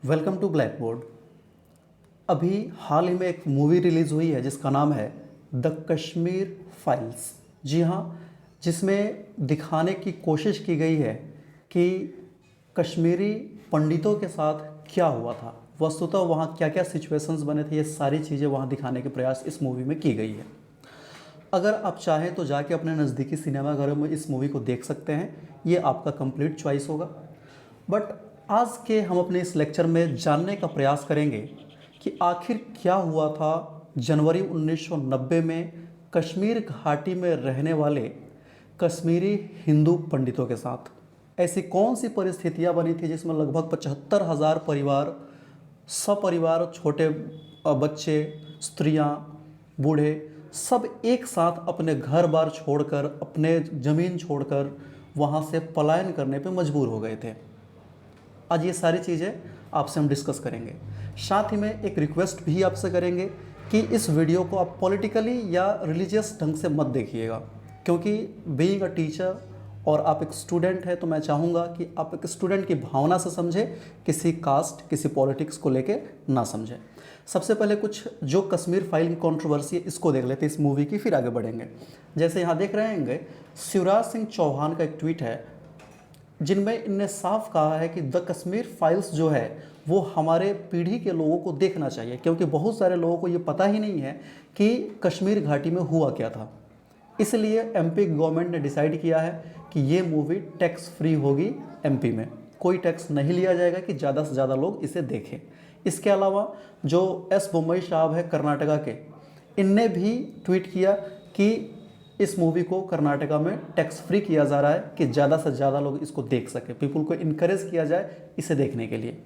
Welcome to black board. अभी हाल ही में एक मूवी रिलीज़ हुई है जिसका नाम है द कश्मीर फाइल्स। जी हाँ, जिसमें दिखाने की कोशिश की गई है कि कश्मीरी पंडितों के साथ क्या हुआ था, वस्तुतः वहाँ क्या क्या सिचुएशंस बने थे, ये सारी चीज़ें वहाँ दिखाने के प्रयास इस मूवी में की गई है। अगर आप चाहें तो जाके अपने नज़दीकी सिनेमाघरों में इस मूवी को देख सकते हैं, ये आपका कंप्लीट चॉइस होगा। बट आज के हम अपने इस लेक्चर में जानने का प्रयास करेंगे कि आखिर क्या हुआ था जनवरी 1990 में कश्मीर घाटी में रहने वाले कश्मीरी हिंदू पंडितों के साथ। ऐसी कौन सी परिस्थितियां बनी थी जिसमें लगभग 75,000 परिवार, सपरिवार, छोटे बच्चे, स्त्रियां, बूढ़े सब एक साथ अपने घर बार छोड़कर, अपने ज़मीन छोड़कर वहाँ से पलायन करने पे मजबूर हो गए थे। आज ये सारी चीज़ें आपसे हम डिस्कस करेंगे। साथ ही में एक रिक्वेस्ट भी आपसे करेंगे कि इस वीडियो को आप पॉलिटिकली या रिलीजियस ढंग से मत देखिएगा, क्योंकि बीइंग अ टीचर और आप एक स्टूडेंट हैं तो मैं चाहूँगा कि आप एक स्टूडेंट की भावना से समझें, किसी कास्ट, किसी पॉलिटिक्स को लेके ना समझें। सबसे पहले कुछ जो कश्मीर फाइल की कंट्रोवर्सी है इसको देख लेते हैं इस मूवी की, फिर आगे बढ़ेंगे। जैसे यहाँ देख रहे हैं, शिवराज सिंह चौहान का एक ट्वीट है जिनमें इनने साफ कहा है कि द कश्मीर फाइल्स जो है वो हमारे पीढ़ी के लोगों को देखना चाहिए, क्योंकि बहुत सारे लोगों को ये पता ही नहीं है कि कश्मीर घाटी में हुआ क्या था। इसलिए एमपी गवर्नमेंट ने डिसाइड किया है कि ये मूवी टैक्स फ्री होगी। एमपी में कोई टैक्स नहीं लिया जाएगा कि ज़्यादा से ज़्यादा लोग इसे देखें। इसके अलावा जो एस बोम्मई साहब है कर्नाटका के, इनने भी ट्वीट किया कि इस मूवी को कर्नाटका में टैक्स फ्री किया जा रहा है कि ज़्यादा से ज़्यादा लोग इसको देख सकें, पीपल को इनकरेज किया जाए इसे देखने के लिए।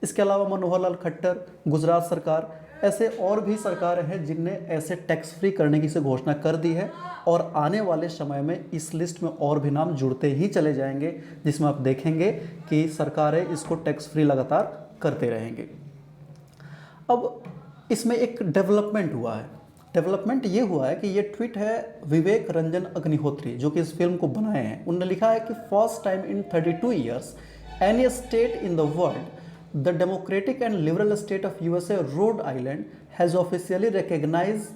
इसके अलावा मनोहर लाल खट्टर, गुजरात सरकार, ऐसे और भी सरकार हैं जिनने ऐसे टैक्स फ्री करने की से घोषणा कर दी है, और आने वाले समय में इस लिस्ट में और भी नाम जुड़ते ही चले जाएंगे, जिसमें आप देखेंगे कि सरकारें इसको टैक्स फ्री लगातार करते रहेंगे। अब इसमें एक डेवलपमेंट हुआ है। डेवलपमेंट ये हुआ है कि ये ट्वीट है विवेक रंजन अग्निहोत्री, जो कि इस फिल्म को बनाए हैं। उन्होंने लिखा है कि first time in 32 years any state in the world the democratic and liberal state of USA Rhode Island has officially recognise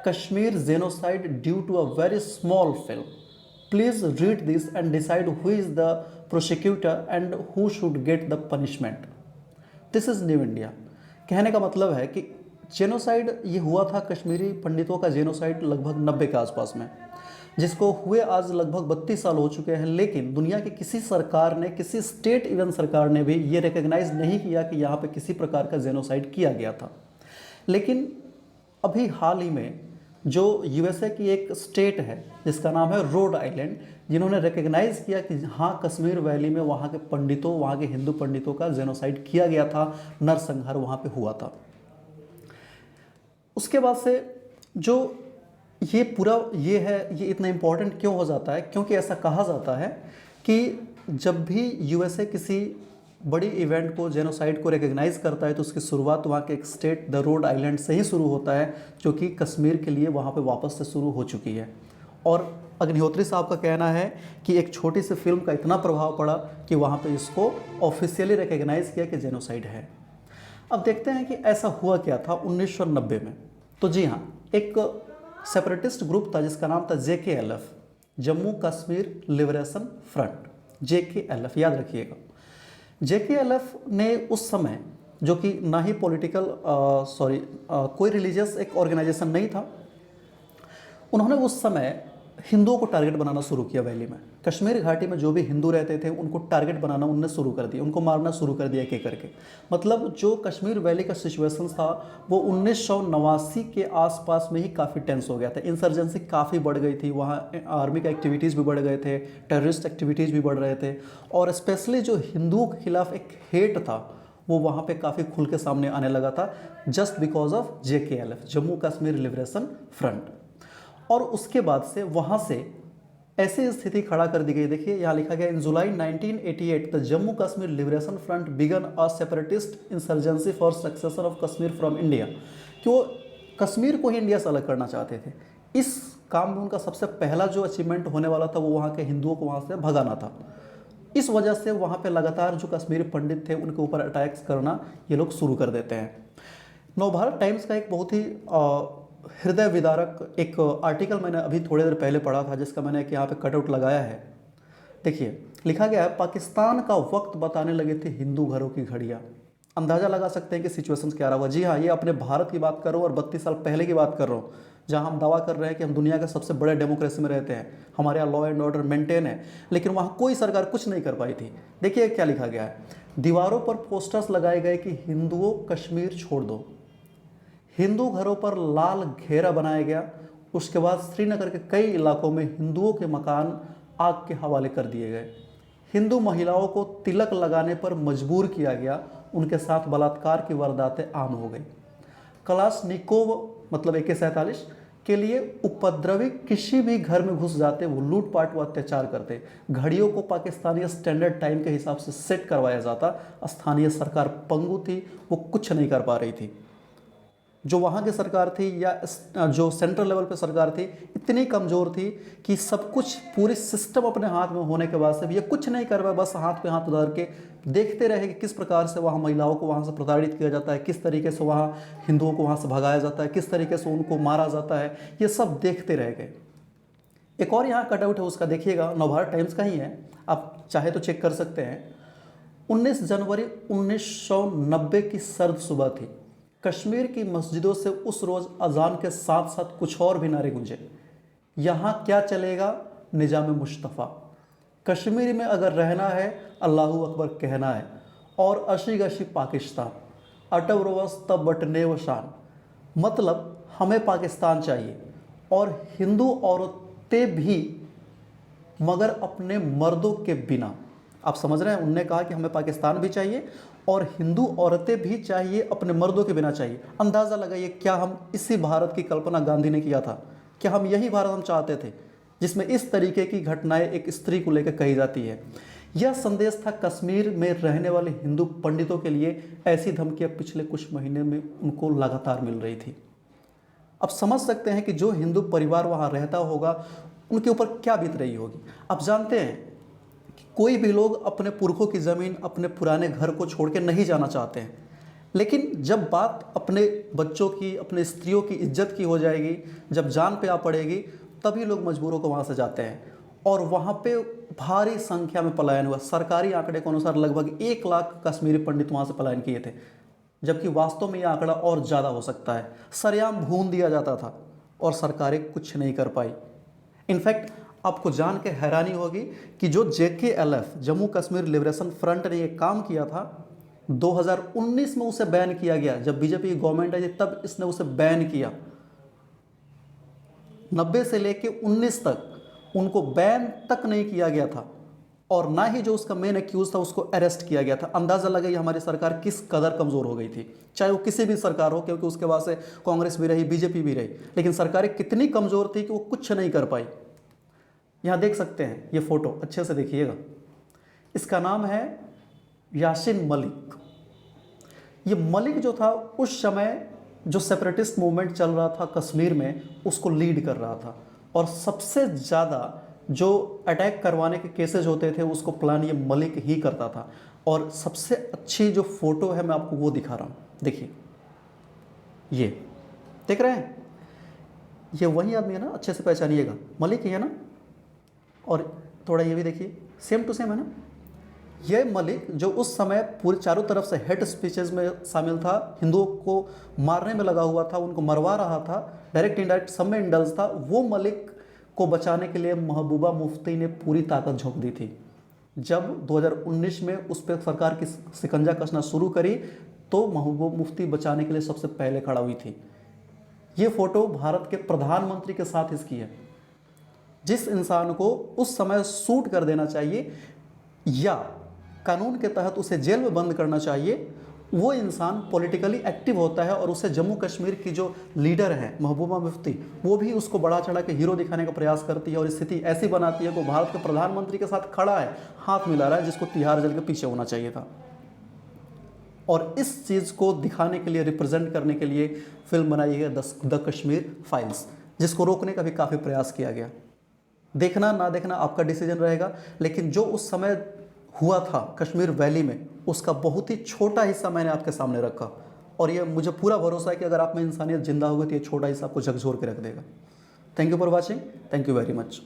Kashmir genocide due to a very small film. Please read this and decide who is the prosecutor and who should get the punishment. This is new India. कहने का मतलब है कि genocide ये हुआ था, कश्मीरी पंडितों का जेनोसाइड लगभग 90 के आसपास में, जिसको हुए आज लगभग 32 साल हो चुके हैं। लेकिन दुनिया की किसी सरकार ने, किसी स्टेट इवन सरकार ने भी ये रिकग्नाइज नहीं किया कि यहाँ पे किसी प्रकार का जेनोसाइड किया गया था। लेकिन अभी हाल ही में जो यूएसए की एक स्टेट है जिसका नाम है रोड आइलैंड, जिन्होंने रिकग्नाइज किया कि हाँ, कश्मीर वैली में वहाँ के पंडितों, वहाँ के हिंदू पंडितों का जेनोसाइड किया गया था, नरसंहार वहाँ पे हुआ था। उसके बाद से जो ये पूरा ये है, ये इतना इम्पोर्टेंट क्यों हो जाता है? क्योंकि ऐसा कहा जाता है कि जब भी यूएसए किसी बड़ी इवेंट को, जेनोसाइड को रिकग्नाइज करता है तो उसकी शुरुआत वहाँ के एक स्टेट द रोड आइलैंड से ही शुरू होता है, जो कि कश्मीर के लिए वहाँ पे वापस से शुरू हो चुकी है। और अग्निहोत्री साहब का कहना है कि एक छोटी सी फिल्म का इतना प्रभाव पड़ा कि वहाँ पे इसको ऑफिशियली रिकग्नाइज किया कि जेनोसाइड है। अब देखते हैं कि ऐसा हुआ क्या था 1990 में। तो जी हाँ, एक सेपरेटिस्ट ग्रुप था जिसका नाम था JKLF, Jammu Kashmir liberation front. JKLF याद रखिएगा। JKLF ने उस समय, जो कि ना ही पॉलिटिकल कोई रिलीजियस एक ऑर्गेनाइजेशन नहीं था, उन्होंने उस समय हिंदुओं को टारगेट बनाना शुरू किया। वैली में, कश्मीर घाटी में जो भी हिंदू रहते थे उनको टारगेट बनाना उन्होंने शुरू कर दिया, उनको मारना शुरू कर दिया एक एक करके। मतलब जो कश्मीर वैली का सिचुएशन था वो 1989 के आसपास में ही काफ़ी टेंस हो गया था। इंसर्जेंसी काफ़ी बढ़ गई थी, वहाँ आर्मी का एक्टिविटीज़ भी बढ़ गए थे, टेररिस्ट एक्टिविटीज़ भी बढ़ रहे थे, और स्पेशली जो हिंदुओं के खिलाफ एक हेट था वो वहाँ पे काफ़ी खुल के सामने आने लगा था, just because of JKLF, Jammu Kashmir liberation front. और उसके बाद से वहाँ से ऐसी स्थिति खड़ा कर दी गई। देखिए यहाँ लिखा गया, in July 1988 the Jammu Kashmir liberation front began a separatist insurgency for succession of Kashmir from India, कि वो कश्मीर को ही इंडिया से अलग करना चाहते थे। इस काम में उनका सबसे पहला जो अचीवमेंट होने वाला था वो वहाँ के हिंदुओं को वहाँ से भगाना था। इस वजह से वहाँ पे लगातार जो कश्मीरी पंडित थे उनके ऊपर अटैक्स करना ये लोग शुरू कर देते हैं। नवभारत टाइम्स का एक बहुत ही हृदय विदारक एक आर्टिकल मैंने अभी थोड़ी देर पहले पढ़ा था, जिसका मैंने एक यहाँ पे कटआउट लगाया है। देखिए, लिखा गया है, पाकिस्तान का वक्त बताने लगे थे हिंदू घरों की घड़ियाँ। अंदाज़ा लगा सकते हैं कि सिचुएशंस क्या रहा होगा। जी हाँ, ये अपने भारत की बात कर रहा हूँ और 32 साल पहले की बात कर रहा हूँ, जहाँ हम दावा कर रहे हैं कि हम दुनिया के सबसे बड़े डेमोक्रेसी में रहते हैं, हमारे यहाँ लॉ एंड ऑर्डर मेंटेन है, लेकिन वहाँ कोई सरकार कुछ नहीं कर पाई थी। देखिए क्या लिखा गया है, दीवारों पर पोस्टर्स लगाए गए कि हिंदुओं कश्मीर छोड़ दो, हिंदू घरों पर लाल घेरा बनाया गया। उसके बाद श्रीनगर के कई इलाकों में हिंदुओं के मकान आग के हवाले कर दिए गए, हिंदू महिलाओं को तिलक लगाने पर मजबूर किया गया, उनके साथ बलात्कार की वारदातें आम हो गई। कलाशनिकोव मतलब AK-47 के लिए उपद्रवी किसी भी घर में घुस जाते, वो लूटपाट व अत्याचार करते। घड़ियों को पाकिस्तानी स्टैंडर्ड टाइम के हिसाब से सेट करवाया जाता। स्थानीय सरकार पंगु थी, वो कुछ नहीं कर पा रही थी। जो वहाँ की सरकार थी या जो सेंट्रल लेवल पे सरकार थी, इतनी कमज़ोर थी कि सब कुछ पूरी सिस्टम अपने हाथ में होने के बाद से भी ये कुछ नहीं कर पाए, बस हाथ पे हाथ धर के देखते रहे कि किस प्रकार से वहाँ महिलाओं को वहाँ से प्रताड़ित किया जाता है, किस तरीके से वहाँ हिंदुओं को वहाँ से भगाया जाता है, किस तरीके से उनको मारा जाता है, ये सब देखते रह गए। एक और यहाँ कटआउट है उसका, देखिएगा, नवभारत टाइम्स का ही है, आप चाहे तो चेक कर सकते हैं। 19 जनवरी 1990 की सर्द सुबह थी। कश्मीर की मस्जिदों से उस रोज़ अजान के साथ साथ कुछ और भी नारे गूंजे, यहाँ क्या चलेगा निजाम मुस्तफ़ा, कश्मीर में अगर रहना है अल्लाहू अकबर कहना है, और अशी गशी पाकिस्तान, अटव रोवस तब बटने व शान, मतलब हमें पाकिस्तान चाहिए और हिंदू औरतें भी, मगर अपने मर्दों के बिना। आप समझ रहे हैं, उनने कहा कि हमें पाकिस्तान भी चाहिए और हिंदू औरतें भी चाहिए, अपने मर्दों के बिना चाहिए। अंदाज़ा लगाइए, क्या हम इसी भारत की कल्पना गांधी ने किया था? क्या हम यही भारत हम चाहते थे जिसमें इस तरीके की घटनाएं एक स्त्री को लेकर कही जाती है? यह संदेश था कश्मीर में रहने वाले हिंदू पंडितों के लिए। ऐसी धमकियां पिछले कुछ महीने में उनको लगातार मिल रही थी। अब समझ सकते हैं कि जो हिंदू परिवार वहाँ रहता होगा उनके ऊपर क्या बीत रही होगी। आप जानते हैं कि कोई भी लोग अपने पुरखों की ज़मीन, अपने पुराने घर को छोड़ के नहीं जाना चाहते हैं, लेकिन जब बात अपने बच्चों की, अपने स्त्रियों की इज्जत की हो जाएगी, जब जान पे आ पड़ेगी, तभी लोग मजबूरों को वहाँ से जाते हैं। और वहाँ पे भारी संख्या में पलायन हुआ। सरकारी आंकड़े के अनुसार लगभग 1 लाख कश्मीरी पंडित वहाँ से पलायन किए थे, जबकि वास्तव में यह आंकड़ा और ज़्यादा हो सकता है। सरेआम भून दिया जाता था और सरकारें कुछ नहीं कर पाई। इनफैक्ट आपको जान के हैरानी होगी कि जो JKLF Jammu Kashmir liberation front ने यह काम किया था, 2019 में उसे बैन किया गया। जब बीजेपी की गवर्नमेंट आई तब इसने उसे बैन किया। 90 से लेके 19 तक उनको बैन तक नहीं किया गया था, और ना ही जो उसका मेन एक्यूज था उसको अरेस्ट किया गया था। अंदाज़ा लगाइए हमारी सरकार किस कदर कमज़ोर हो गई थी, चाहे वो किसी भी सरकार हो, क्योंकि उसके बाद से कांग्रेस भी रही, बीजेपी भी रही, लेकिन सरकारें कितनी कमज़ोर थी कि वो कुछ नहीं कर पाई। यहाँ देख सकते हैं, ये फ़ोटो अच्छे से देखिएगा। इसका नाम है यासिन मलिक। ये मलिक जो था उस समय जो सेपरेटिस्ट मूवमेंट चल रहा था कश्मीर में, उसको लीड कर रहा था, और सबसे ज़्यादा जो अटैक करवाने के केसेस होते थे उसको प्लान ये मलिक ही करता था। और सबसे अच्छी जो फ़ोटो है मैं आपको वो दिखा रहा हूँ, देखिए, ये देख रहे हैं, ये वही आदमी है ना, अच्छे से पहचानिएगा, मलिक ही है ना। और थोड़ा ये भी देखिए, सेम टू सेम है ना। ये मलिक जो उस समय पूरे चारों तरफ से हेट स्पीचेस में शामिल था, हिंदुओं को मारने में लगा हुआ था, उनको मरवा रहा था, डायरेक्ट इनडायरेक्ट सब में इंडल्ज था, वो मलिक को बचाने के लिए महबूबा मुफ्ती ने पूरी ताकत झोंक दी थी। जब 2019 में उस पर सरकार की शिकंजा कसना शुरू करी तो महबूबा मुफ्ती बचाने के लिए सबसे पहले खड़ा हुई थी। ये फ़ोटो भारत के प्रधानमंत्री के साथ इसकी है। जिस इंसान को उस समय शूट कर देना चाहिए या कानून के तहत उसे जेल में बंद करना चाहिए, वो इंसान पॉलिटिकली एक्टिव होता है, और उसे जम्मू कश्मीर की जो लीडर है महबूबा मुफ्ती, वो भी उसको बढ़ा चढ़ा के हीरो दिखाने का प्रयास करती है, और स्थिति ऐसी बनाती है कि भारत के प्रधानमंत्री के साथ खड़ा है, हाथ मिला रहा है, जिसको तिहाड़ जेल के पीछे होना चाहिए था। और इस चीज़ को दिखाने के लिए, रिप्रेजेंट करने के लिए फिल्म बनाई गई द कश्मीर फाइल्स, जिसको रोकने का भी काफ़ी प्रयास किया गया। देखना ना देखना आपका डिसीजन रहेगा, लेकिन जो उस समय हुआ था कश्मीर वैली में, उसका बहुत ही छोटा हिस्सा मैंने आपके सामने रखा। और ये मुझे पूरा भरोसा है कि अगर आप में इंसानियत जिंदा होगी तो ये छोटा हिस्सा आपको झकझोर के रख देगा। Thank you for watching. Thank you very much.